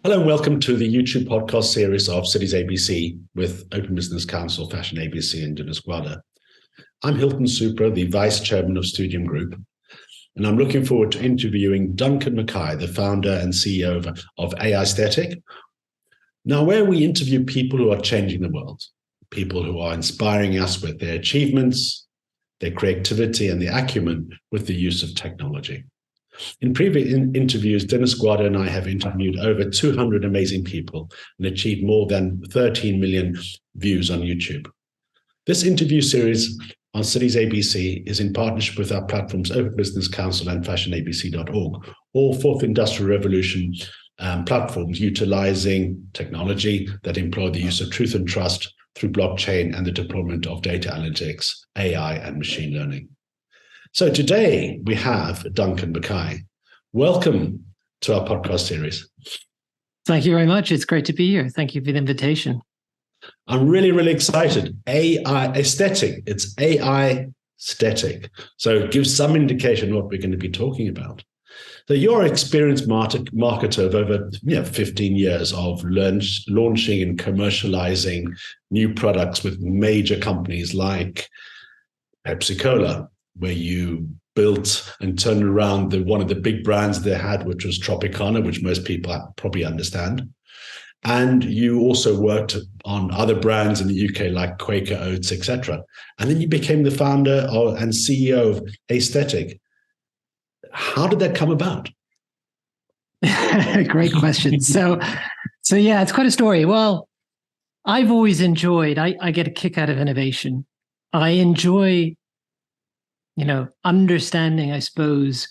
Hello and welcome to the YouTube podcast series of Citiesabc with Open Business Council, Fashion ABC, and Dunasquadra. I'm Hilton Supra, the Vice Chairman of Studium Group, and I'm looking forward to interviewing Duncan McKay, the founder and CEO of Aistetic. Now, where we interview people who are changing the world, people who are inspiring us with their achievements, their creativity, and the acumen with the use of technology. In previous interviews, Dunasquadra and I have interviewed over 200 amazing people and achieved more than 13 million views on YouTube. This interview series on Citiesabc is in partnership with our platforms Open Business Council and fashionabc.org, all fourth industrial revolution platforms utilizing technology that employ the use of truth and trust through blockchain and the deployment of data analytics, AI, and machine learning. So today we have Duncan McKay. Welcome to our podcast series. Thank you very much. It's great to be here. Thank you for the invitation. I'm really excited. Aistetic. It's Aistetic. So give some indication what we're going to be talking about. So you're an experienced marketer of over 15 years of launching and commercializing new products with major companies like PepsiCo, where you built and turned around one of the big brands they had, which was Tropicana, which most people probably understand. And you also worked on other brands in the UK like Quaker Oats, etc. And then you became the founder and CEO of Aistetic. How did that come about? Great question. So yeah, it's quite a story. Well, I've always enjoyed, I get a kick out of innovation. I enjoy understanding, I suppose,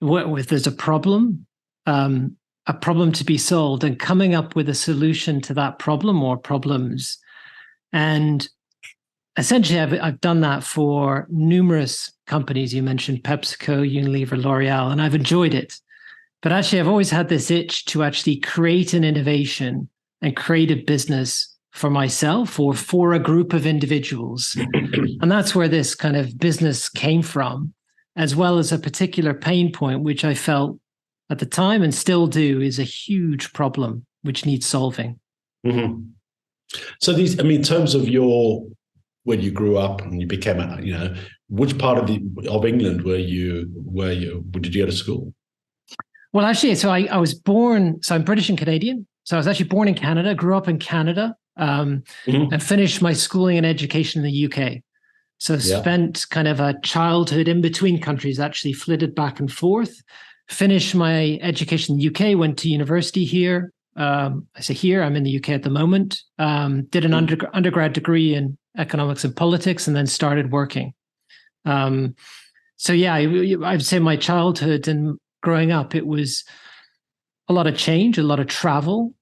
if there's a problem to be solved and coming up with a solution to that problem or problems. And essentially, I've done that for numerous companies. You mentioned PepsiCo, Unilever, L'Oreal, and I've enjoyed it. But actually, I've always had this itch to actually create an innovation and create a business for myself or for a group of individuals. And that's where this kind of business came from, as well as a particular pain point, which I felt at the time and still do is a huge problem which needs solving. Mm-hmm. So in terms of when you grew up and you became, which part of England did you go to school? Well, actually, so I was born, so I'm British and Canadian. So I was actually born in Canada, grew up in Canada, and finished my schooling and education in the UK. So spent kind of a childhood in between countries, actually flitted back and forth, finished my education in the UK, went to university here. I say here, I'm in the UK at the moment, did an undergrad degree in economics and politics, and then started working. So yeah, I'd say my childhood and growing up, it was a lot of change, a lot of travel.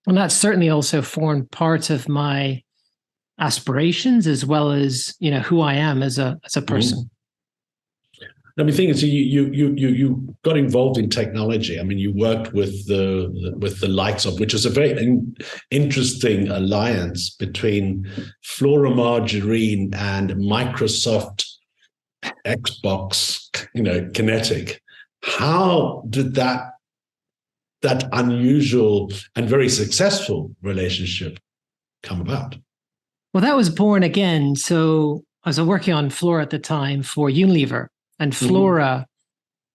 And that certainly also formed part of my aspirations as well as, who I am as a person. I mean, the thing is, you got involved in technology. I mean, you worked with the likes of, which is a very interesting alliance between Flora Margarine and Microsoft Xbox, Kinetic. How did that unusual and very successful relationship come about? Well, that was born again. So I was working on Flora at the time for Unilever, and Flora,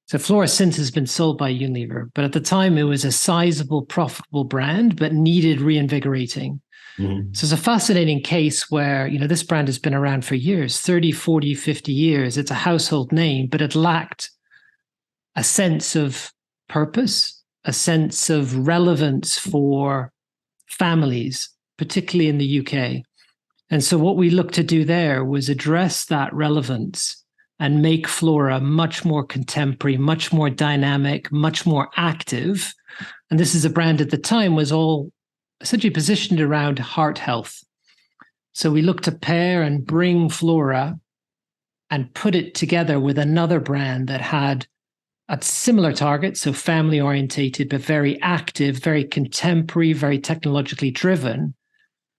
so Flora since has been sold by Unilever, but at the time it was a sizable, profitable brand, but needed reinvigorating. So it's a fascinating case where, this brand has been around for years, 30, 40, 50 years. It's a household name, but it lacked a sense of purpose, a sense of relevance for families, particularly in the UK. And so what we looked to do there was address that relevance and make Flora much more contemporary, much more dynamic, much more active. And this is a brand at the time was all essentially positioned around heart health. So we looked to pair and bring Flora and put it together with another brand that had a similar target, so family orientated, but very active, very contemporary, very technologically driven,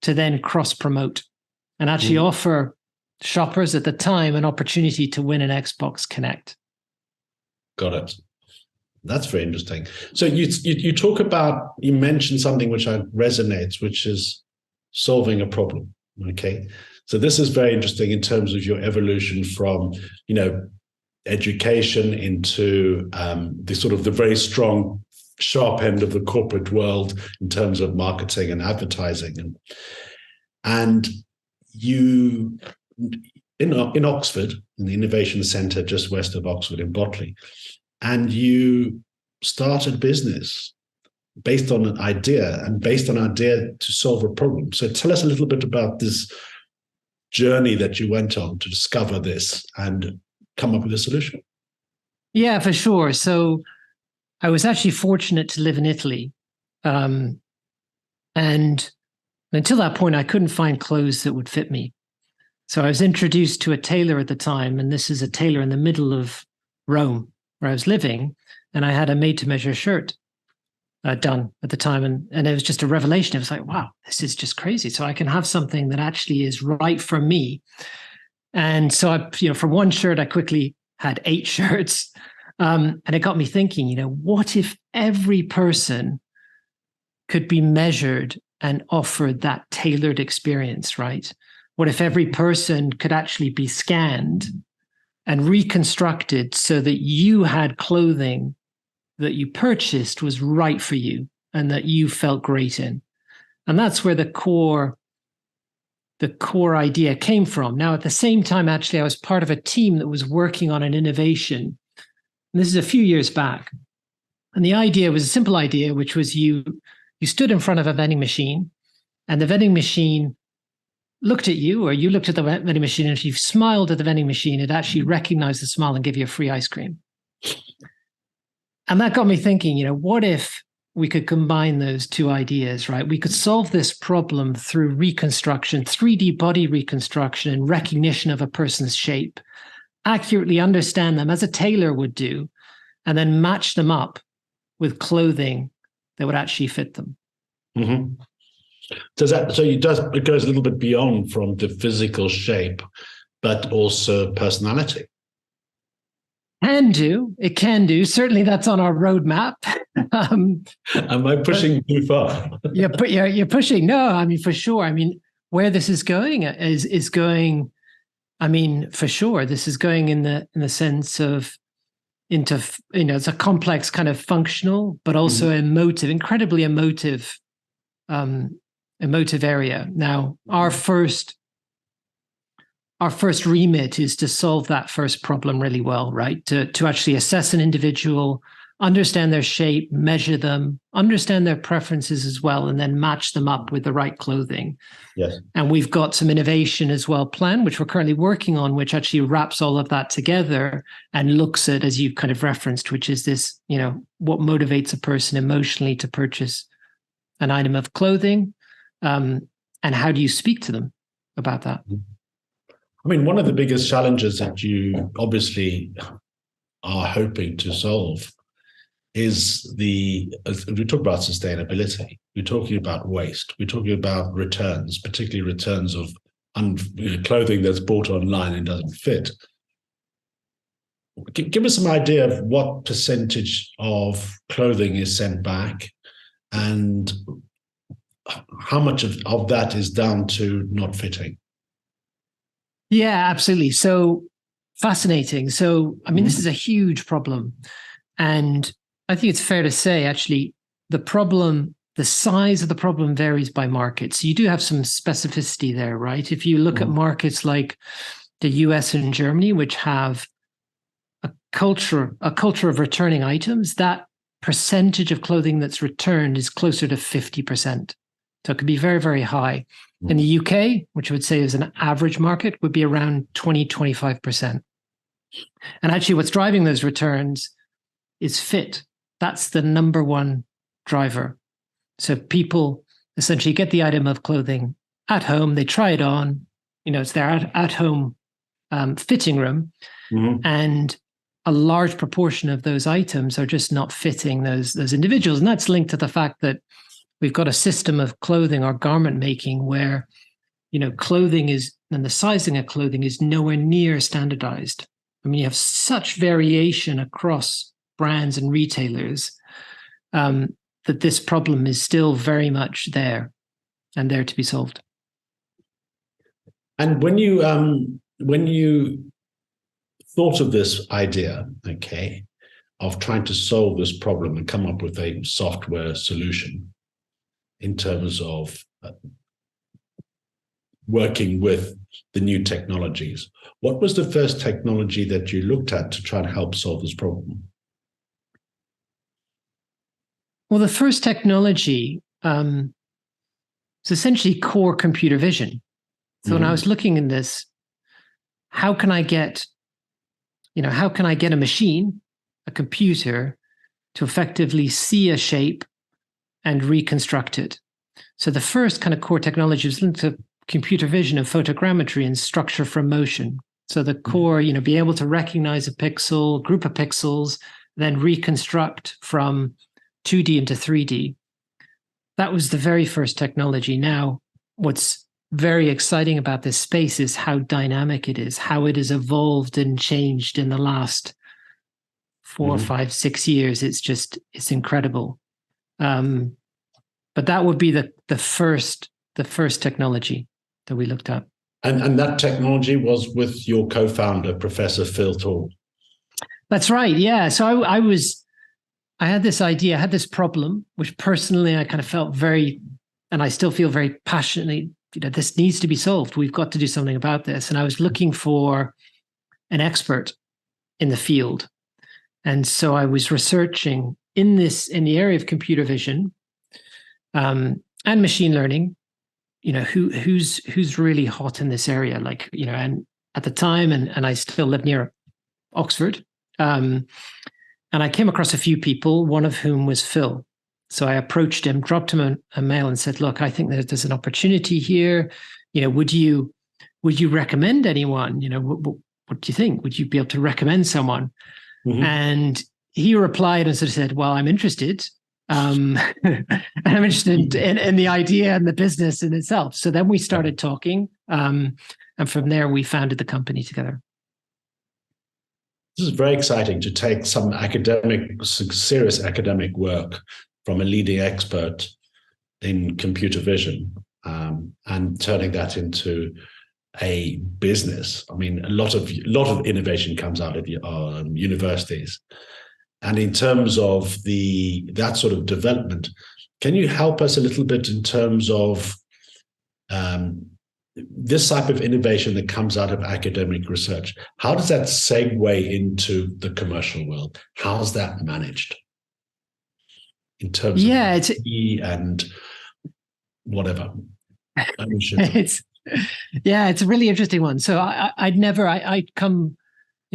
to then cross promote and actually offer shoppers at the time an opportunity to win an Xbox Connect. Got it. That's very interesting. So you talk about, you mentioned something which resonates, which is solving a problem. Okay. So this is very interesting in terms of your evolution from, education into the very strong, sharp end of the corporate world in terms of marketing and advertising. And you, in Oxford, in the Innovation Centre just west of Oxford in Botley, and you started a business based on an idea to solve a problem. So tell us a little bit about this journey that you went on to discover this and come up with a solution. Yeah, for sure. So I was actually fortunate to live in Italy. And until that point, I couldn't find clothes that would fit me. So I was introduced to a tailor at the time, and this is a tailor in the middle of Rome where I was living, and I had a made-to-measure shirt done at the time, and it was just a revelation. It was like, wow, this is just crazy. So I can have something that actually is right for me. And so I, for one shirt, I quickly had 8 shirts, and it got me thinking, what if every person could be measured and offered that tailored experience, right? What if every person could actually be scanned and reconstructed so that you had clothing that you purchased was right for you and that you felt great in? And that's where the core idea came from. Now, at the same time, actually, I was part of a team that was working on an innovation. And this is a few years back. And the idea was a simple idea, which was you stood in front of a vending machine, and the vending machine looked at you, or you looked at the vending machine, and if you smiled at the vending machine, it actually recognized the smile and gave you a free ice cream. And that got me thinking, what if we could combine those two ideas, right? We could solve this problem through reconstruction, 3D body reconstruction and recognition of a person's shape, accurately understand them as a tailor would do, and then match them up with clothing that would actually fit them. Mm-hmm. It goes a little bit beyond from the physical shape, but also personality. It can do. Certainly that's on our roadmap. Am I pushing too far? You're pushing. No, I mean, for sure. I mean, where this is going is going, I mean, for sure, this is going in the sense of it's a complex kind of functional, but also emotive, incredibly emotive area. Now, our first remit is to solve that first problem really well, right? To actually assess an individual, understand their shape, measure them, understand their preferences as well, and then match them up with the right clothing. Yes. And we've got some innovation as well planned, which we're currently working on, which actually wraps all of that together and looks at, as you kind of referenced, which is this, what motivates a person emotionally to purchase an item of clothing, and how do you speak to them about that? I mean, one of the biggest challenges that you obviously are hoping to solve is as we talk about sustainability, we're talking about waste, we're talking about returns, particularly returns of clothing that's bought online and doesn't fit. Give us some idea of what percentage of clothing is sent back and how much of that is down to not fitting. Yeah, absolutely. So fascinating. So, I mean, this is a huge problem. And I think it's fair to say, actually, the size of the problem varies by market. So you do have some specificity there, right? If you look at markets like the US and Germany, which have a culture of returning items, that percentage of clothing that's returned is closer to 50%. So it could be very, very high. In the UK, which I would say is an average market, would be around 20-25%. And actually what's driving those returns is fit. That's the number one driver. So people essentially get the item of clothing at home, they try it on, it's their at-home fitting room, and a large proportion of those items are just not fitting those individuals. And that's linked to the fact that we've got a system of clothing or garment making where, clothing is, and the sizing of clothing is nowhere near standardized. I mean, you have such variation across brands and retailers, that this problem is still very much there and there to be solved. And when you thought of this idea, okay, of trying to solve this problem and come up with a software solution in terms of working with the new technologies, what was the first technology that you looked at to try and help solve this problem? Well, the first technology is essentially core computer vision. So when I was looking in this, how can I get a machine, a computer, to effectively see a shape and reconstruct it? So the first kind of core technology was linked to computer vision and photogrammetry and structure from motion. So the core, be able to recognize a pixel, group of pixels, then reconstruct from 2D into 3D. That was the very first technology. Now, what's very exciting about this space is how dynamic it is, how it has evolved and changed in the last 4, 5, 6 years. It's incredible. But that would be the first technology that we looked at. And that technology was with your co-founder, Professor Phil Tall. That's right. Yeah. So I had this idea, I had this problem, which personally I kind of felt and I still feel very passionately, this needs to be solved. We've got to do something about this. And I was looking for an expert in the field. And so I was researching in the area of computer vision and machine learning, who's really hot in this area, and at the time, and I still live near Oxford. And I came across a few people, one of whom was Phil. So I approached him, dropped him a mail and said, look, I think there's an opportunity here. Would you recommend anyone? What do you think? Would you be able to recommend someone? Mm-hmm. And he replied and sort of said, well, I'm interested. And I'm interested in the idea and the business in itself. So then we started talking. And from there, we founded the company together. This is very exciting to take some serious academic work from a leading expert in computer vision and turning that into a business. I mean, a lot of innovation comes out of universities. And in terms of that sort of development, can you help us a little bit in terms of this type of innovation that comes out of academic research? How does that segue into the commercial world? How's that managed in terms of and whatever? It's a really interesting one. So I'd come,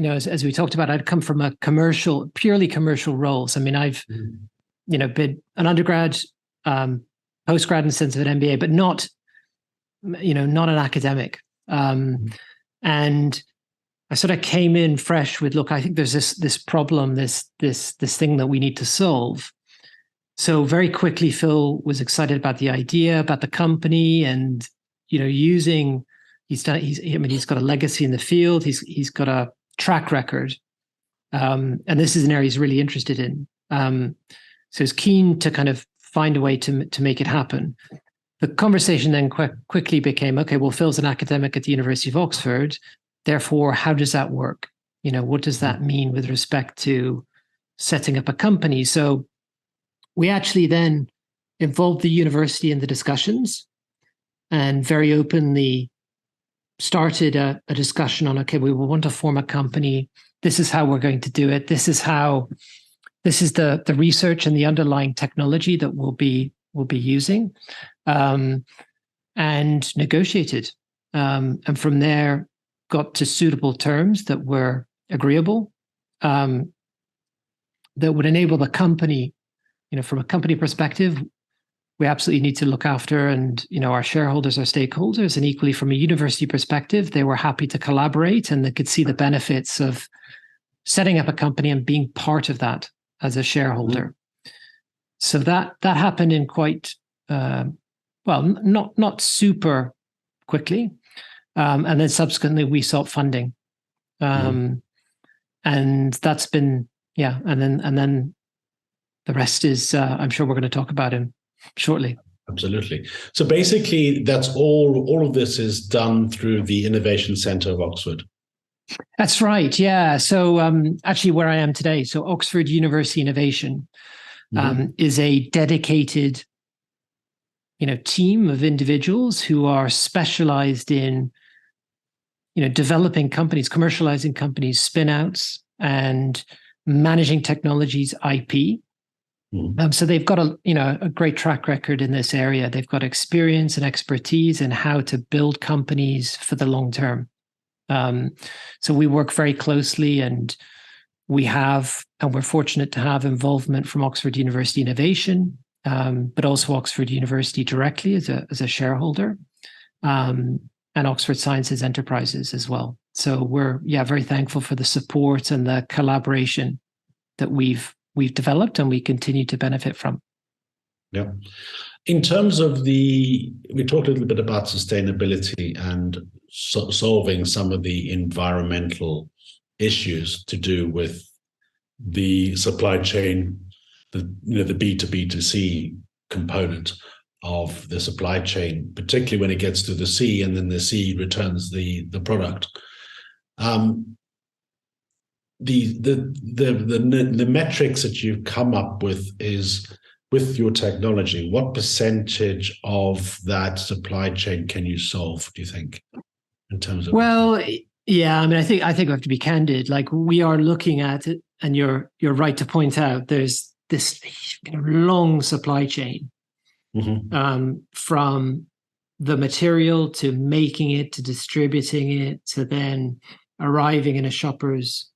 as we talked about, I'd come from a purely commercial roles. I mean, I've, been an undergrad, postgrad in the sense of an MBA, but not an academic. And I sort of came in fresh with, look, I think there's this problem, this thing that we need to solve. So very quickly, Phil was excited about the idea, about the company, and he's got a legacy in the field. He's got a track record, and this is an area he's really interested in. So he's keen to kind of find a way to make it happen. The conversation then quickly became, okay, well, Phil's an academic at the University of Oxford. Therefore, how does that work? What does that mean with respect to setting up a company? So we actually then involved the university in the discussions and very openly started a discussion on, okay, we will want to form a company. This is how we're going to do it. This is the research and the underlying technology that we'll be using, and negotiated. And from there, got to suitable terms that were agreeable, that would enable the company, from a company perspective, we absolutely need to look after our shareholders, our stakeholders, and equally from a university perspective, they were happy to collaborate and they could see the benefits of setting up a company and being part of that as a shareholder. Mm-hmm. So that happened in quite not super quickly, and then subsequently we sought funding, and that's been And then the rest is, I'm sure we're going to talk about him shortly. Absolutely. So basically, that's all of this is done through the Innovation Centre of Oxford. That's right. Yeah. So actually where I am today, so Oxford University Innovation is a dedicated, team of individuals who are specialized in, developing companies, commercializing companies, spinouts, and managing technologies IP. So they've got a great track record in this area. They've got experience and expertise in how to build companies for the long term. So we work very closely, and we're fortunate to have involvement from Oxford University Innovation, but also Oxford University directly as a shareholder, and Oxford Sciences Enterprises as well. So we're very thankful for the support and the collaboration that we've developed and we continue to benefit from. Yeah. In terms of we talked a little bit about sustainability and solving some of the environmental issues to do with the supply chain, the B2B2C component of the supply chain, particularly when it gets to the sea and then the sea returns the product. The metrics that you've come up with is, with your technology, what percentage of that supply chain can you solve, do you think, in terms of? Well, yeah, I mean, I think we have to be candid. Like, we are looking at it, and you're right to point out there's this long supply chain from the material to making it, to distributing it, to then arriving in a shopper's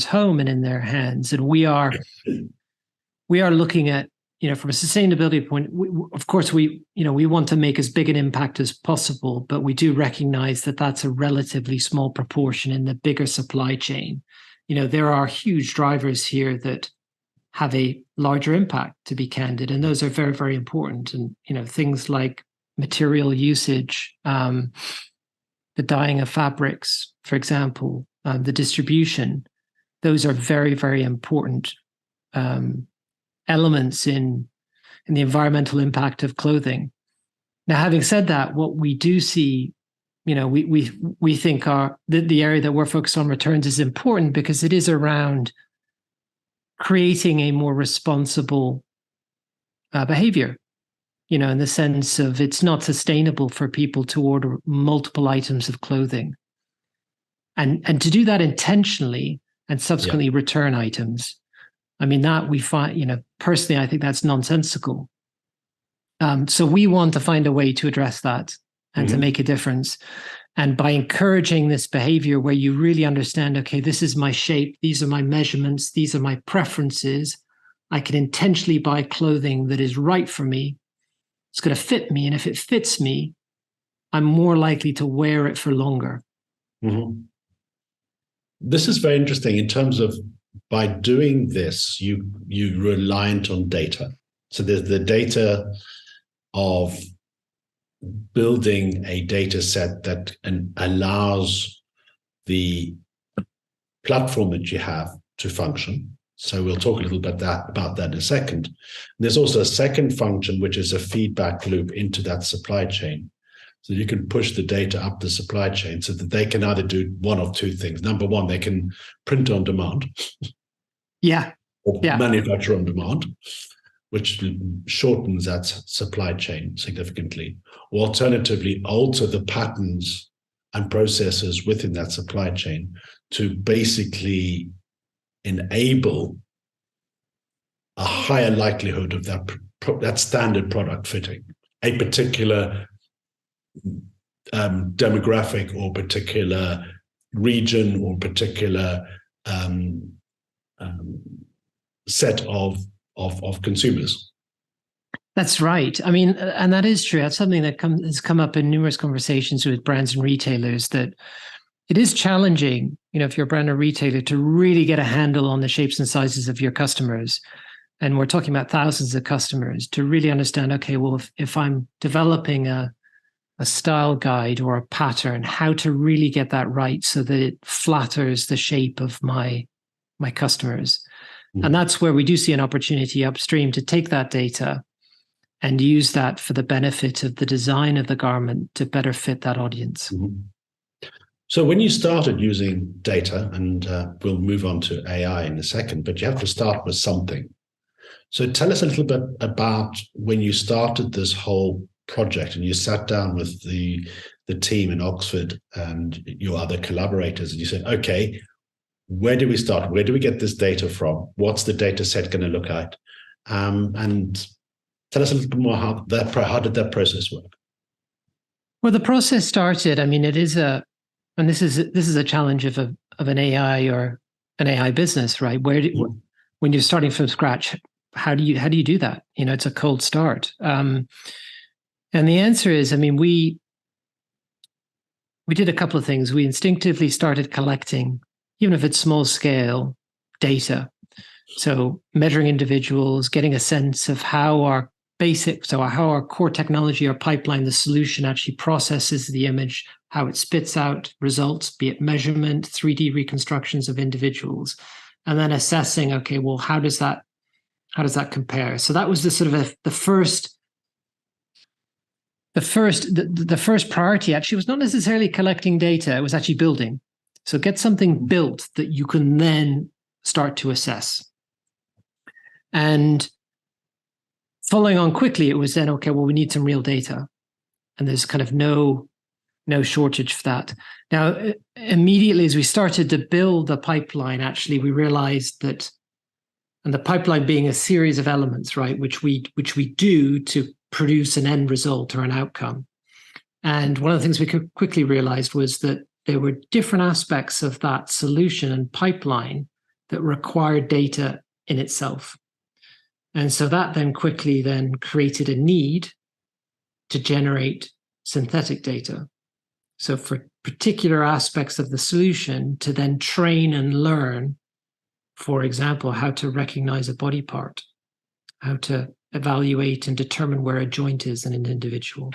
home and in their hands. And we are looking at, from a sustainability point, of course, we want to make as big an impact as possible, but we do recognize that that's a relatively small proportion in the bigger supply chain. There are huge drivers here that have a larger impact, to be candid, and those are very, very important. And, things like material usage, the dyeing of fabrics, for example, the distribution, those are very, very important elements in the environmental impact of clothing. Now, having said that, what we do see, we think the area that we're focused on, returns, is important because it is around creating a more responsible behavior, in the sense of it's not sustainable for people to order multiple items of clothing and to do that intentionally and subsequently return items. I mean, that we find, personally, I think that's nonsensical. So we want to find a way to address that and to make a difference. And by encouraging this behavior where you really understand, okay, this is my shape, these are my measurements, these are my preferences, I can intentionally buy clothing that is right for me. It's going to fit me. And if it fits me, I'm more likely to wear it for longer. This is very interesting in terms of, by doing this, you're reliant on data. So there's the data of building a data set that allows the platform that you have to function. So we'll talk a little bit about that in a second. There's also a second function, which is a feedback loop into that supply chain. So you can push the data up the supply chain so that they can either do one of two things. Number one, they can print on demand. Or manufacture on demand, which shortens that supply chain significantly. Or alternatively, alter the patterns and processes within that supply chain to basically enable a higher likelihood of that standard product fitting a particular demographic or particular region or particular set of consumers. That's right. I mean, and that is true. That's something that has come up in numerous conversations with brands and retailers, that it is challenging, if you're a brand or retailer, to really get a handle on the shapes and sizes of your customers. And we're talking about thousands of customers, to really understand, okay, well, if I'm developing a style guide or a pattern, how to really get that right so that it flatters the shape of my my customers. And that's where we do see an opportunity upstream to take that data and use that for the benefit of the design of the garment to better fit that audience. So when you started using data, and we'll move on to AI in a second, but you have to start with something. So tell us a little bit about when you started this whole project and you sat down with the team in Oxford and your other collaborators, and you said, okay, where do we start? Where do we get this data from? What's the data set going to look at? And tell us a little bit more how did that process work? Well, the process started, I mean, it is and this is a challenge of an AI or an AI business, right? When you're starting from scratch, how do you do that? It's a cold start. And the answer is, I mean, we did a couple of things. We instinctively started collecting, even if it's small scale, data. So measuring individuals, getting a sense of how our core technology, our pipeline, the solution actually processes the image, how it spits out results, be it measurement, 3D reconstructions of individuals, and then assessing, okay, well, how does that compare? So that was the sort of the first priority actually was not necessarily collecting data, it was actually building. So get something built that you can then start to assess. And following on quickly, it was then, okay, well, we need some real data. And there's kind of no shortage for that. Now, immediately as we started to build the pipeline, actually, we realized that, and the pipeline being a series of elements, right, which we do to produce an end result or an outcome. And one of the things we quickly realized was that there were different aspects of that solution and pipeline that required data in itself. And so that then quickly created a need to generate synthetic data. So for particular aspects of the solution to then train and learn, for example, how to recognize a body part, how to evaluate and determine where a joint is in an individual.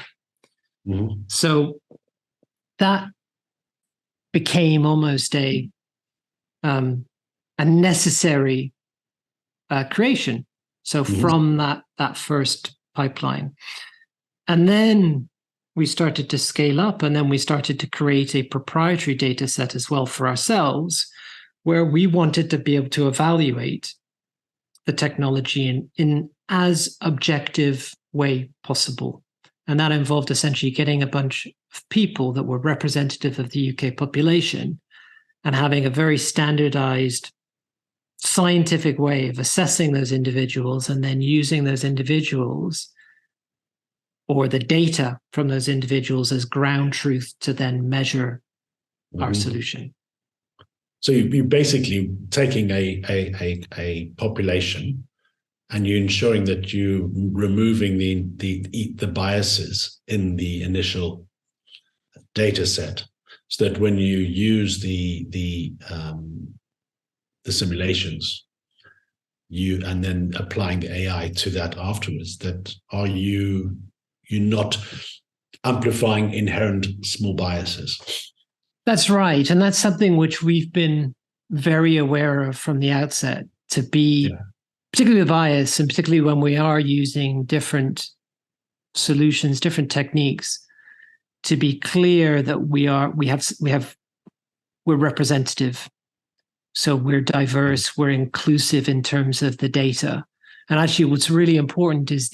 So that became almost a necessary creation. So from that first pipeline. And then we started to scale up, and then we started to create a proprietary data set as well for ourselves, where we wanted to be able to evaluate the technology in as objective way possible. And that involved essentially getting a bunch of people that were representative of the UK population and having a very standardized scientific way of assessing those individuals and then using those individuals or the data from those individuals as ground truth to then measure our solution. So you're basically taking a population and you're ensuring that you're removing the biases in the initial data set, so that when you use the simulations, and then applying the AI to that afterwards, that you're not amplifying inherent small biases. That's right. And that's something which we've been very aware of from the outset, to be particularly with bias, and particularly when we are using different solutions, different techniques, to be clear that we're representative. So we're diverse, we're inclusive in terms of the data. And actually what's really important is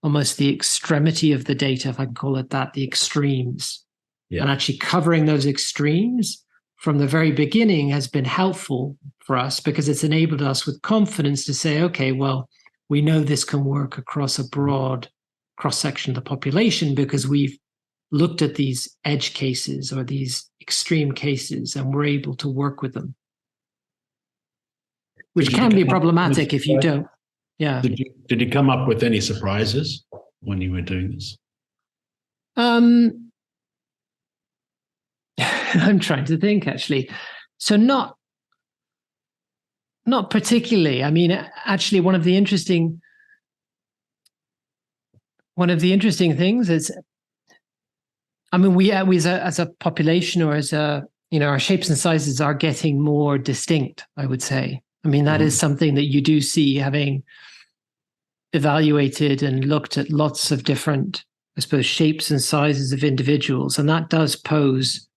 almost the extremity of the data, if I can call it that, the extremes. Yeah. And actually covering those extremes from the very beginning has been helpful for us, because it's enabled us with confidence to say, okay, well, we know this can work across a broad cross-section of the population because we've looked at these edge cases or these extreme cases and we're able to work with them. Which can be problematic if you don't. Yeah. Did you come up with any surprises when you were doing this? I'm trying to think, actually. So not particularly. I mean, actually, one of the interesting things is, I mean, we as a population or as a our shapes and sizes are getting more distinct, I would say. I mean, that is something that you do see, having evaluated and looked at lots of different, I suppose, shapes and sizes of individuals. And that does pose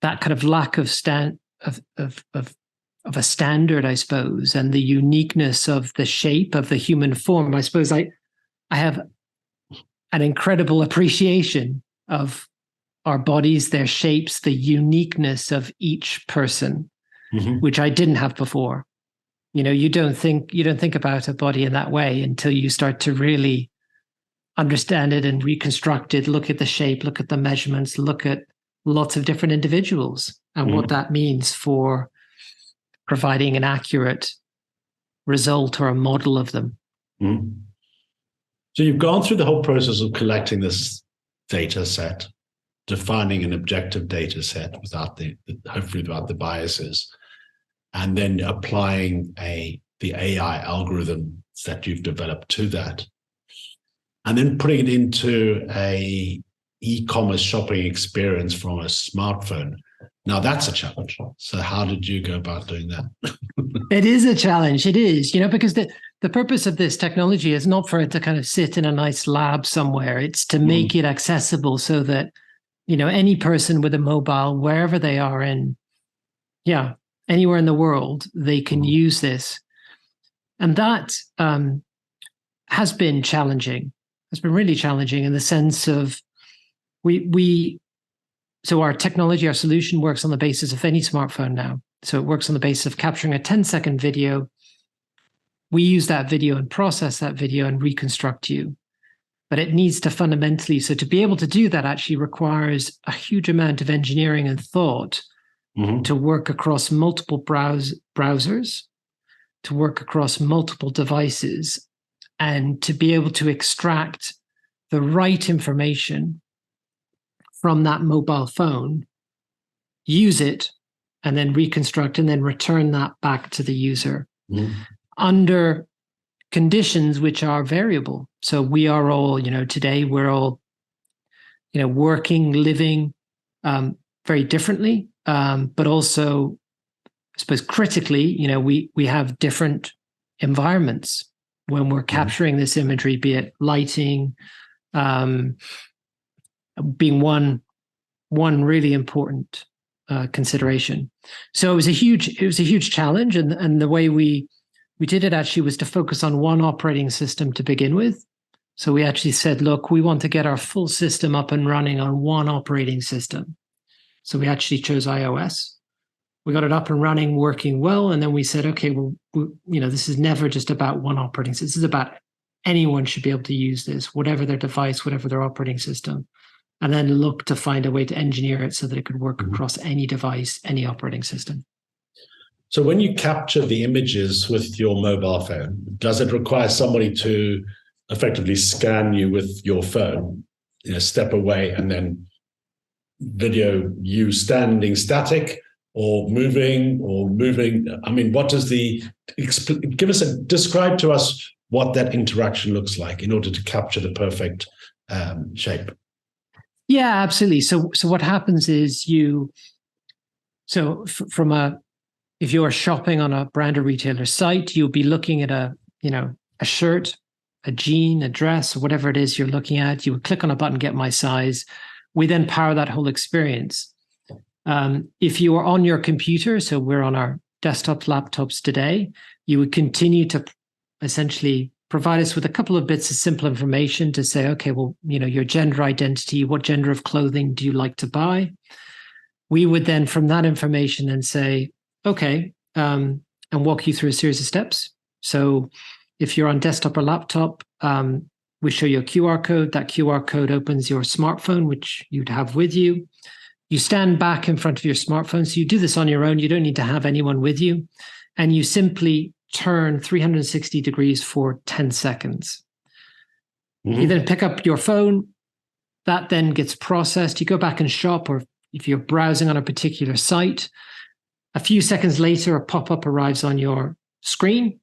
that kind of lack of of a standard, I suppose, and the uniqueness of the shape of the human form. I suppose I have an incredible appreciation of our bodies, their shapes, the uniqueness of each person, which I didn't have before. You don't think about a body in that way until you start to really understand it and reconstruct it, look at the shape, look at the measurements, look at lots of different individuals and what that means for providing an accurate result or a model of them. So you've gone through the whole process of collecting this data set, defining an objective data set hopefully without the biases, and then applying the AI algorithm that you've developed to that, and then putting it into a e-commerce shopping experience from a smartphone. Now that's a challenge. So how did you go about doing that? It is a challenge. It is, because the purpose of this technology is not for it to kind of sit in a nice lab somewhere. It's to make it accessible so that, any person with a mobile, wherever they are anywhere in the world, they can use this. And that has been challenging. It's been really challenging in the sense of so our technology, our solution works on the basis of any smartphone now. So it works on the basis of capturing a 10-second video. We use that video and process that video and reconstruct you. But it needs to fundamentally, so to be able to do that actually requires a huge amount of engineering and thought to work across multiple browsers, to work across multiple devices, and to be able to extract the right information from that mobile phone, use it, and then reconstruct and then return that back to the user under conditions which are variable. So we are all, today we're all, working, living very differently, but also, I suppose, critically, we have different environments when we're capturing this imagery, be it lighting, being one really important consideration. So it was a huge challenge, and the way we did it actually was to focus on one operating system to begin with. So we actually said, look, we want to get our full system up and running on one operating system. So we actually chose iOS. We got it up and running, working well, and then we said, okay, well, this is never just about one operating system. This is about anyone should be able to use this, whatever their device, whatever their operating system, and then look to find a way to engineer it so that it could work across any device, any operating system. So when you capture the images with your mobile phone, does it require somebody to effectively scan you with your phone, step away and then video you standing static or moving? I mean, describe to us what that interaction looks like in order to capture the perfect shape. Yeah, absolutely. So what happens is if you're shopping on a brand or retailer site, you'll be looking at a shirt, a jean, a dress, or whatever it is you're looking at. You would click on a button, get my size. We then power that whole experience. If you are on your computer, so we're on our desktops, laptops today, you would continue to essentially provide us with a couple of bits of simple information to say, okay, well, your gender identity, what gender of clothing do you like to buy? We would then, from that information, then say, okay, and walk you through a series of steps. So if you're on desktop or laptop, we show you a QR code. That QR code opens your smartphone, which you'd have with you. You stand back in front of your smartphone. So you do this on your own. You don't need to have anyone with you. And you simply turn 360 degrees for 10 seconds. You then pick up your phone. That then gets processed. You go back and shop, or if you're browsing on a particular site, a few seconds later, a pop-up arrives on your screen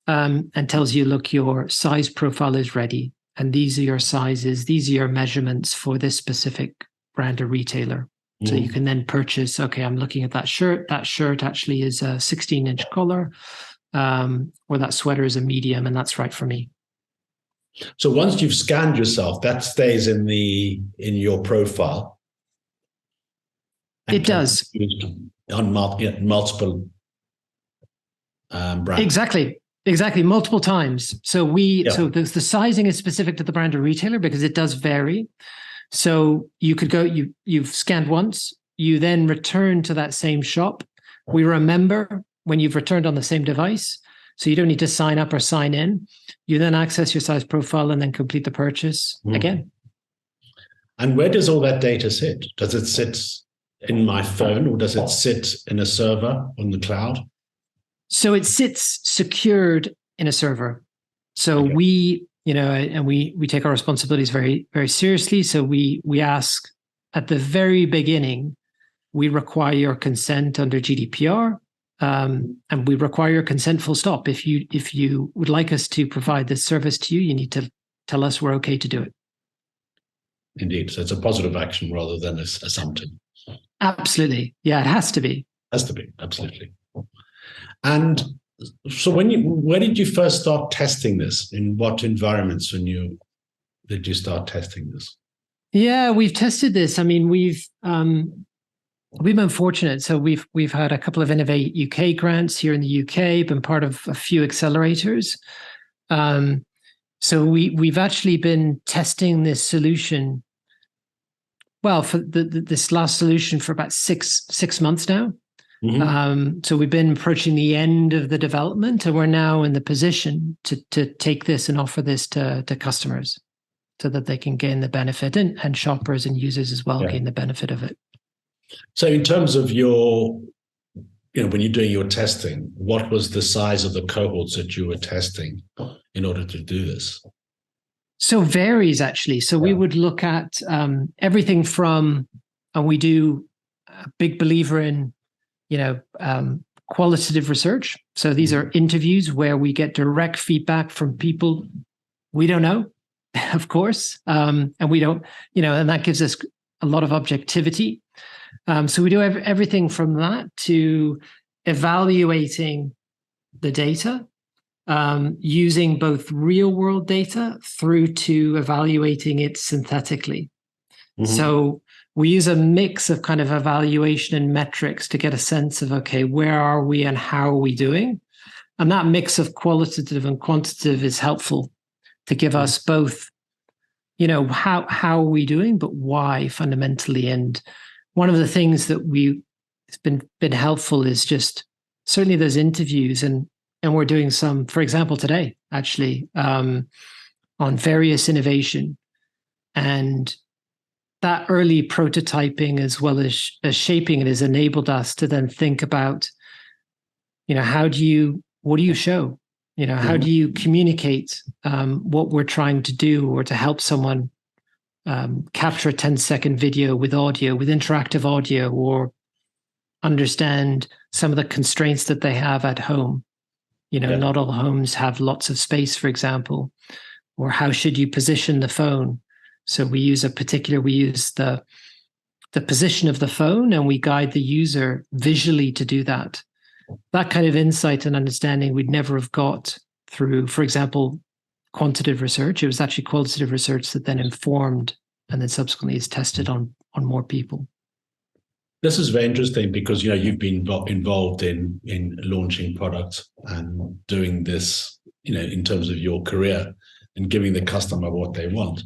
and tells you, look, your size profile is ready. And these are your sizes. These are your measurements for this specific brand or retailer. So you can then purchase, okay, I'm looking at that shirt. That shirt actually is a 16-inch color, or that sweater is a medium, and that's right for me. So once you've scanned yourself, that stays in your profile. It does. On multiple brands. Exactly. Multiple times. So so the sizing is specific to the brand or retailer because it does vary. So you could go, you've scanned once, you then return to that same shop. We remember when you've returned on the same device. So you don't need to sign up or sign in. You then access your size profile and then complete the purchase again. And where does all that data sit? Does it sit in my phone, or does it sit in a server on the cloud? So it sits secured in a server. So we take our responsibilities very, very seriously. So we ask at the very beginning, we require your consent under GDPR, and we require your consent full stop. If you would like us to provide this service to you, you need to tell us we're okay to do it. Indeed. So it's a positive action rather than assumptive. Absolutely. Yeah, it has to be. Has to be, absolutely. And so where did you first start testing this? In what environments did you start testing this? Yeah, we've tested this. I mean, we've been fortunate. So we've had a couple of Innovate UK grants here in the UK, been part of a few accelerators. So we've actually been testing this solution, well, for this last solution for about six months now. So we've been approaching the end of the development, and we're now in the position to take this and offer this to customers so that they can gain the benefit, and shoppers and users as well gain the benefit of it. So in terms of when you're doing your testing, what was the size of the cohorts that you were testing in order to do this? So varies actually. So we would look at everything from, and we do a big believer in, qualitative research. So these are interviews where we get direct feedback from people we don't know, of course, and we don't, and that gives us a lot of objectivity. So we do everything from that to evaluating the data, using both real world data through to evaluating it synthetically. So we use a mix of kind of evaluation and metrics to get a sense of, okay, where are we and how are we doing? And that mix of qualitative and quantitative is helpful to give us both, how are we doing, but why fundamentally. And one of the things that it's been helpful is just certainly those interviews, and we're doing some, for example, today, actually, on various innovation. And that early prototyping as well as shaping it has enabled us to then think about, what do you show? How do you communicate what we're trying to do, or to help someone capture a 10-second video with audio, with interactive audio, or understand some of the constraints that they have at home. Not all homes have lots of space, for example, or how should you position the phone? So we use the position of the phone, and we guide the user visually to do that. That kind of insight and understanding we'd never have got through, for example, quantitative research. It was actually qualitative research that then informed and then subsequently is tested on more people. This is very interesting because you've been involved in launching products and doing this, in terms of your career and giving the customer what they want.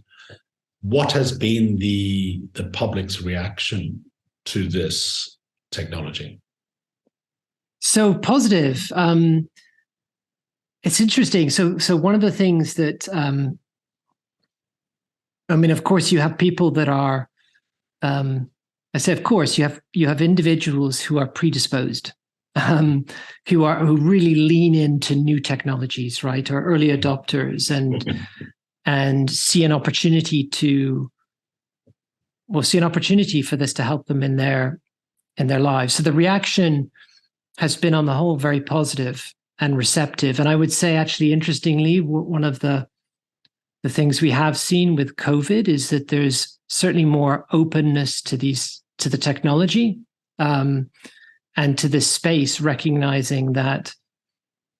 What has been the public's reaction to this technology? So positive. It's interesting. So one of the things that, of course, you have people that are, I say, of course, you have individuals who are predisposed, who really lean into new technologies, right, or early adopters, and see an opportunity for this to help them in their lives. So the reaction has been on the whole very positive and receptive. And I would say, actually, interestingly, one of the things we have seen with COVID is that there's certainly more openness to these to the technology and to this space, recognizing that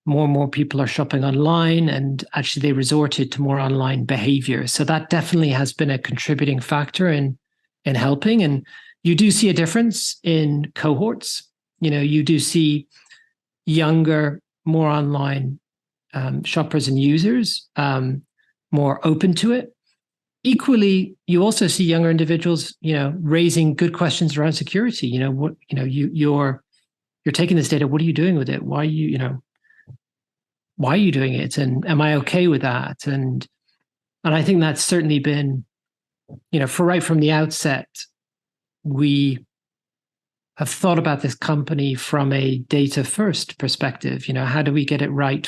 more and more people are shopping online, and actually they resorted to more online behavior. So that definitely has been a contributing factor in helping. And you do see a difference in cohorts. You do see younger, more online shoppers and users more open to it. Equally, you also see younger individuals, raising good questions around security. You're taking this data. What are you doing with it? Why are you doing it? And am I okay with that? And I think that's certainly been, for right from the outset, we have thought about this company from a data first perspective. How do we get it right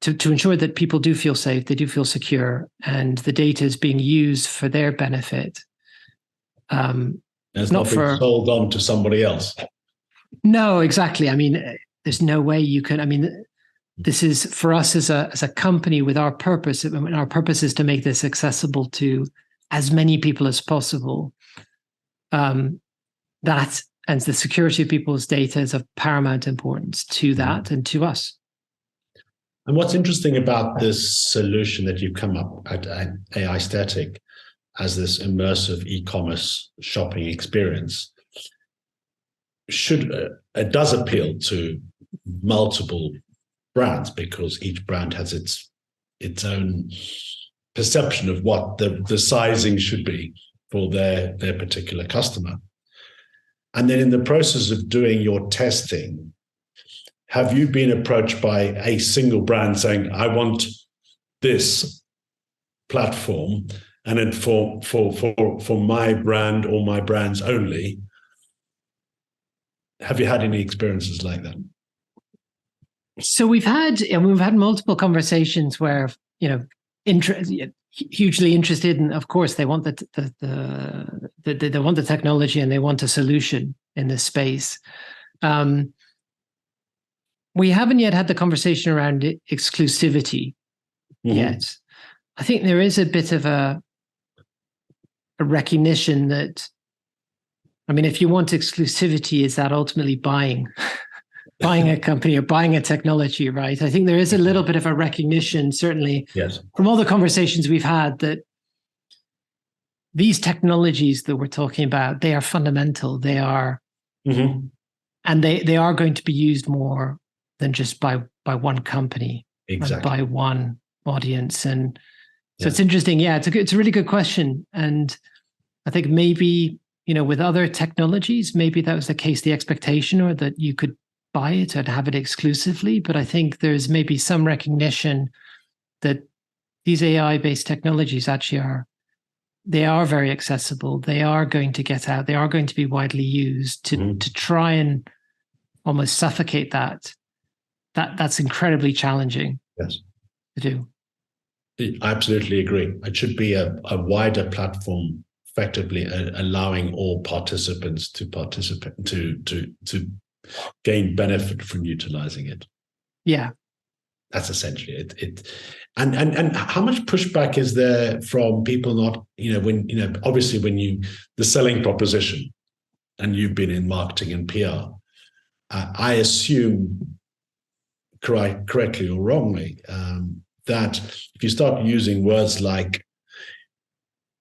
to ensure that people do feel safe, they do feel secure, and the data is being used for their benefit. It's not being sold on to somebody else. No, exactly. I mean, there's no way you can. I mean, this is for us as a company with our purpose. Our purpose is to make this accessible to as many people as possible. That and the security of people's data is of paramount importance to that and to us. And what's interesting about this solution that you've come up at Aistetic as this immersive e-commerce shopping experience, it does appeal to multiple brands, because each brand has its own perception of what the sizing should be for their particular customer. And then in the process of doing your testing, have you been approached by a single brand saying, I want this platform, and then for my brand or my brands only? Have you had any experiences like that? So we've had multiple conversations where, hugely interested, and of course they want they want the technology and they want a solution in this space. We haven't yet had the conversation around exclusivity yet. I think there is a bit of a recognition that, I mean, if you want exclusivity, is that ultimately buying a company or buying a technology, right? I think there is a little bit of a recognition, certainly from all the conversations we've had, that these technologies that we're talking about, they are fundamental. They are, and they are going to be used more than just by one company, and by one audience. And so it's interesting. Yeah, it's a really good question. And I think maybe, with other technologies, maybe that was the case, the expectation, or that you could buy it and have it exclusively. But I think there's maybe some recognition that these AI-based technologies actually they are very accessible. They are going to get out. They are going to be widely used to try and almost suffocate that. That's incredibly challenging to do. I absolutely agree. It should be a wider platform, effectively allowing all participants to participate, to gain benefit from utilizing it. Yeah, that's essentially it. And how much pushback is there from people not, obviously the selling proposition, and you've been in marketing and PR, I assume, correctly or wrongly, that if you start using words like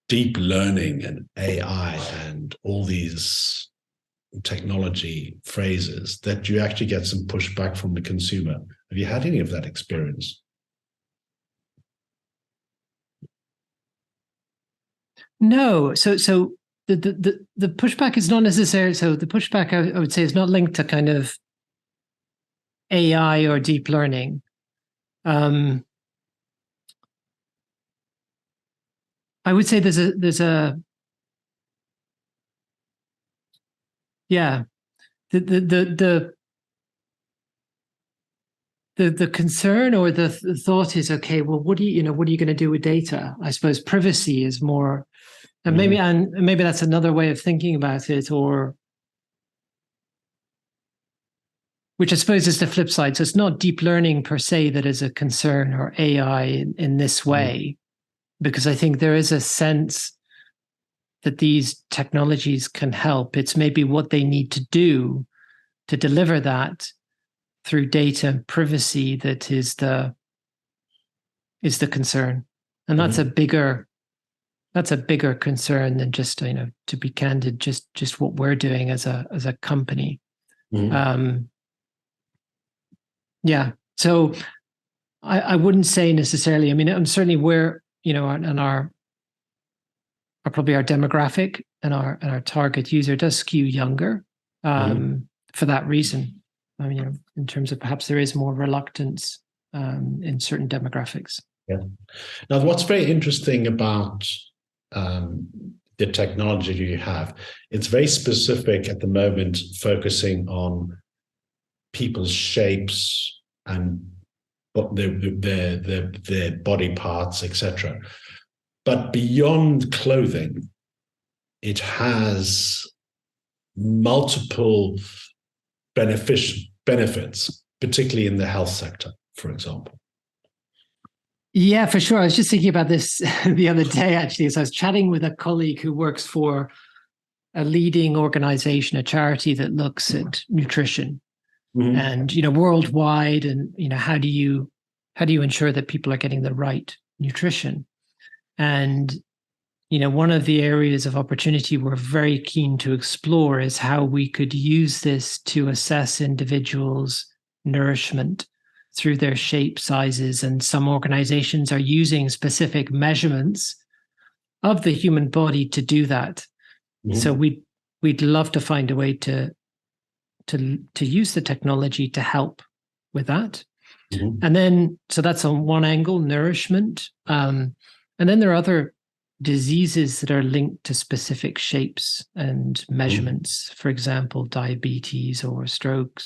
deep learning and AI and all these technology phrases, that you actually get some pushback from the consumer. Have you had any of that experience? No. So the pushback is not necessarily, so the pushback I would say is not linked to kind of AI or deep learning. I would say there's a the concern or the thought is, okay, well, what are you going to do with data? I suppose privacy is more, and maybe that's another way of thinking about it, or which I suppose is the flip side. So it's not deep learning per se that is a concern, or AI in this way, because I think there is a sense that these technologies can help. It's maybe what they need to do to deliver that through data and privacy that is the concern. And that's a bigger concern than just, to be candid, just what we're doing as a company. So I wouldn't say necessarily, and certainly we're, and our probably our demographic and our target user does skew younger for that reason. In terms of perhaps there is more reluctance in certain demographics. Yeah. Now, what's very interesting about the technology you have, it's very specific at the moment, focusing on people's shapes and their body parts, etc. But beyond clothing, it has multiple benefits, particularly in the health sector, for example. Yeah, for sure. I was just thinking about this the other day, actually, as I was chatting with a colleague who works for a leading organization, a charity that looks at nutrition and, worldwide. And, how do you ensure that people are getting the right nutrition? And, one of the areas of opportunity we're very keen to explore is how we could use this to assess individuals' nourishment through their shape, sizes, and some organizations are using specific measurements of the human body to do that. So we'd love to find a way to use the technology to help with that. And then, so that's on one angle, nourishment. And then there are other diseases that are linked to specific shapes and measurements. For example, diabetes or stroke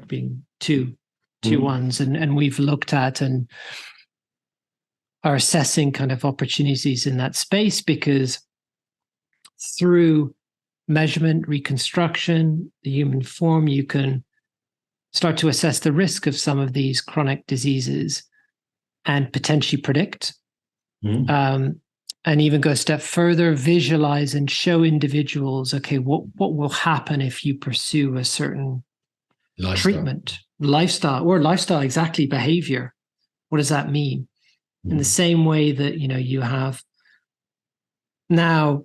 being two ones. And we've looked at and are assessing kind of opportunities in that space, because through measurement, reconstruction, the human form, you can start to assess the risk of some of these chronic diseases and potentially predict, and even go a step further, visualize and show individuals, okay, what will happen if you pursue a certain treatment, lifestyle, exactly, behavior. What does that mean? In the same way that, you have now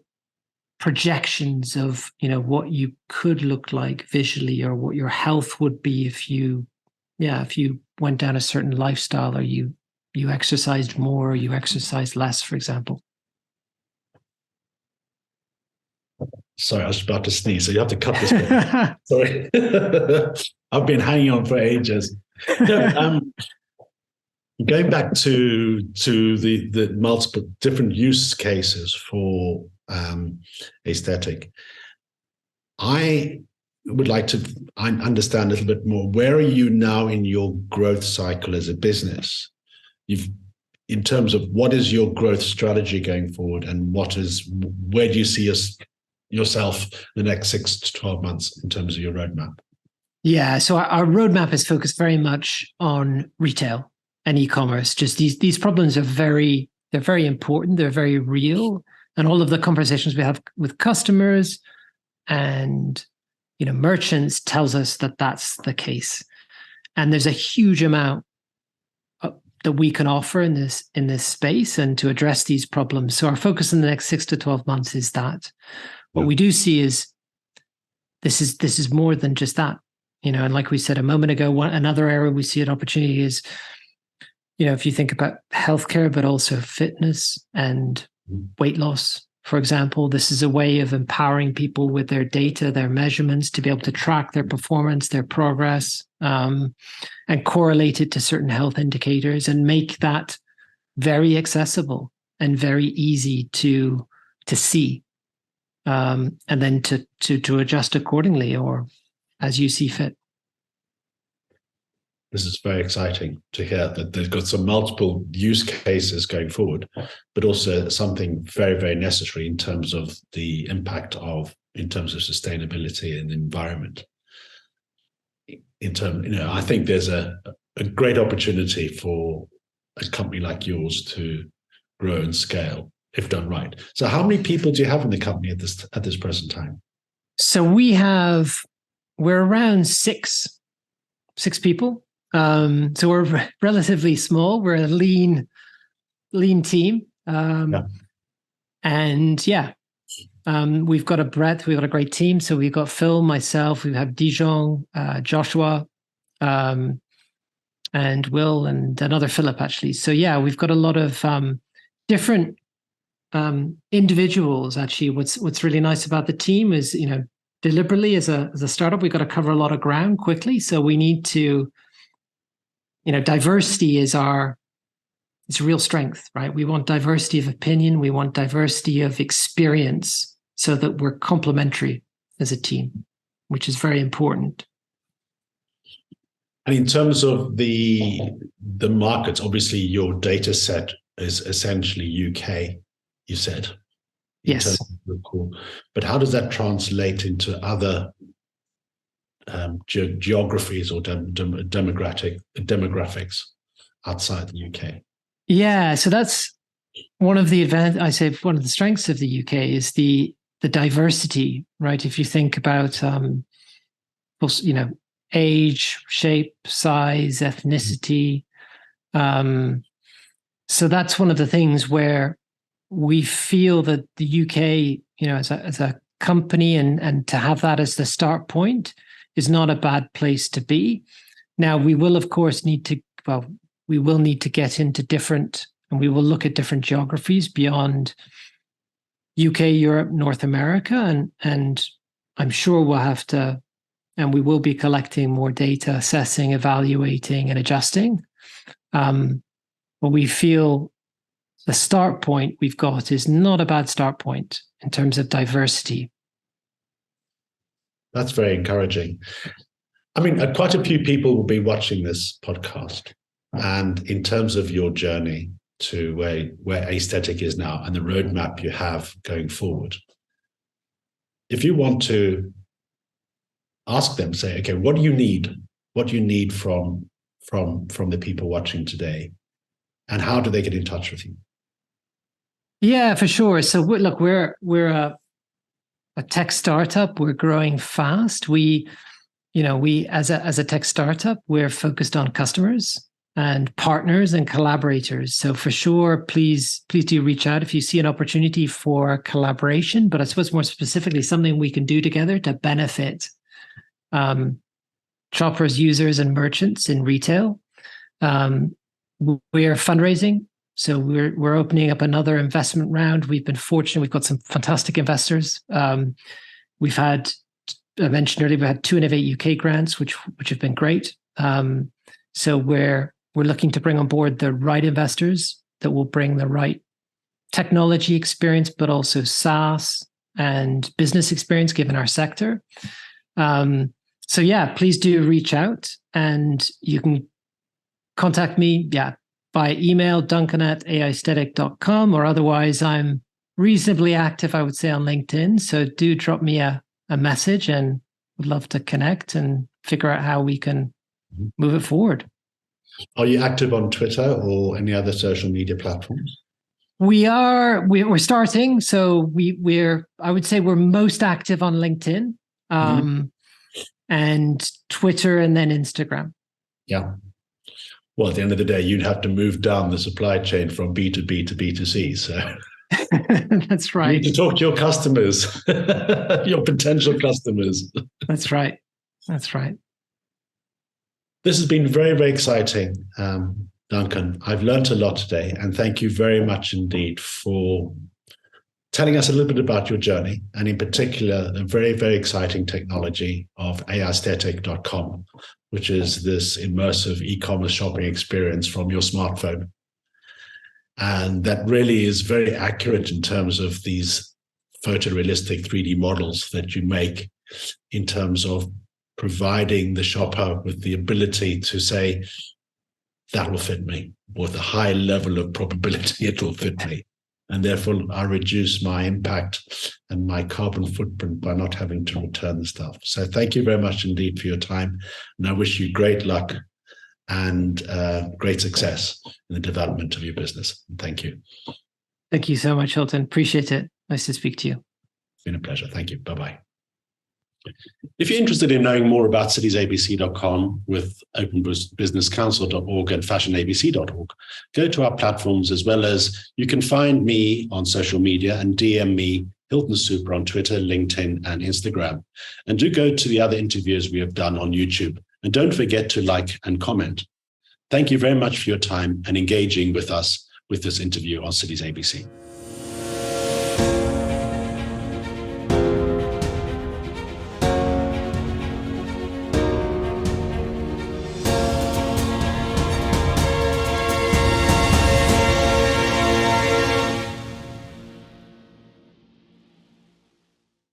projections of, what you could look like visually, or what your health would be if you went down a certain lifestyle, or you exercised more, or you exercised less, for example. Sorry, I was about to sneeze, so you have to cut this bit. Sorry. I've been hanging on for ages. No, going back to the multiple different use cases for Aistetic, I would like to understand a little bit more. Where are you now in your growth cycle as a business? In terms of what is your growth strategy going forward, and where do you see yourself the next 6 to 12 months in terms of your roadmap? Yeah, so our roadmap is focused very much on retail and e-commerce. Just these problems are very important. They're very real, and all of the conversations we have with customers and merchants tells us that that's the case. And there's a huge amount that we can offer in this space and to address these problems. So our focus in the next 6 to 12 months is that. What we do see is this is more than just that, and like we said a moment ago, another area we see an opportunity is, if you think about healthcare, but also fitness and weight loss, for example. This is a way of empowering people with their data, their measurements, to be able to track their performance, their progress, and correlate it to certain health indicators, and make that very accessible and very easy to see. And then to adjust accordingly, or as you see fit. This is very exciting to hear that they've got some multiple use cases going forward, but also something very, very necessary in terms of the impact in terms of sustainability and the environment. I think there's a great opportunity for a company like yours to grow and scale if done right. So how many people do you have in the company at this present time? So we're around six people. So we're relatively small. We're a lean team. And we've got a breadth. We've got a great team. So we've got Phil, myself. We have Dijon, Joshua, and Will, and another Philip, actually. So we've got a lot of different individuals. Actually, what's really nice about the team is, deliberately as a startup, we've got to cover a lot of ground quickly. So we need to, diversity is it's a real strength, right? We want diversity of opinion. We want diversity of experience so that we're complementary as a team, which is very important. And in terms of the markets, obviously your data set is essentially UK, you said. Yes. But how does that translate into other geographies or demographics outside the UK? Yeah, so that's one of the one of the strengths of the UK is the diversity, right? If you think about age, shape, size, ethnicity. So that's one of the things where we feel that the UK, as a company and to have that as the start point is not a bad place to be. Now, we will, of course, need to get into different, and we will look at different geographies beyond UK, Europe, North America, and I'm sure we'll have to, and we will be collecting more data, assessing, evaluating, and adjusting. But we feel the start point we've got is not a bad start point in terms of diversity. That's very encouraging. I mean, quite a few people will be watching this podcast. And in terms of your journey to where Aistetic is now and the roadmap you have going forward, if you want to ask them, say, okay, what do you need? What do you need from the people watching today? And how do they get in touch with you? Yeah, for sure. So look, we're a tech startup. We're growing fast. We as a tech startup, we're focused on customers and partners and collaborators. So for sure, please do reach out if you see an opportunity for collaboration. But I suppose more specifically, something we can do together to benefit shoppers, users, and merchants in retail. We're fundraising. So we're opening up another investment round. We've been fortunate. We've got some fantastic investors. We've had, I mentioned earlier, we had 2 Innovate UK grants, which have been great. So we're looking to bring on board the right investors that will bring the right technology experience, but also SaaS and business experience given our sector. So please do reach out, and you can contact me. By email, duncan@aistetic.com, or otherwise I'm reasonably active, I would say, on LinkedIn. So do drop me a message, and would love to connect and figure out how we can move it forward. Are you active on Twitter or any other social media platforms? We're starting. So I would say we're most active on LinkedIn, and Twitter, and then Instagram. Yeah. Well, at the end of the day, you'd have to move down the supply chain from B2B to B2C. So that's right. You need to talk to your customers, your potential customers. That's right. That's right. This has been very, very exciting, Duncan. I've learned a lot today, and thank you very much indeed for telling us a little bit about your journey, and in particular, the very, very exciting technology of aistetic.com, which is this immersive e-commerce shopping experience from your smartphone. And that really is very accurate in terms of these photorealistic 3D models that you make in terms of providing the shopper with the ability to say, that will fit me, with a high level of probability it will fit me. And therefore, I reduce my impact and my carbon footprint by not having to return the stuff. So thank you very much indeed for your time. And I wish you great luck and great success in the development of your business. Thank you. Thank you so much, Hilton. Appreciate it. Nice to speak to you. It's been a pleasure. Thank you. Bye-bye. If you're interested in knowing more about citiesabc.com with openbusinesscouncil.org and fashionabc.org, go to our platforms, as well as you can find me on social media and DM me, Hilton Super, on Twitter, LinkedIn, and Instagram. And do go to the other interviews we have done on YouTube. And don't forget to like and comment. Thank you very much for your time and engaging with us with this interview on Cities ABC.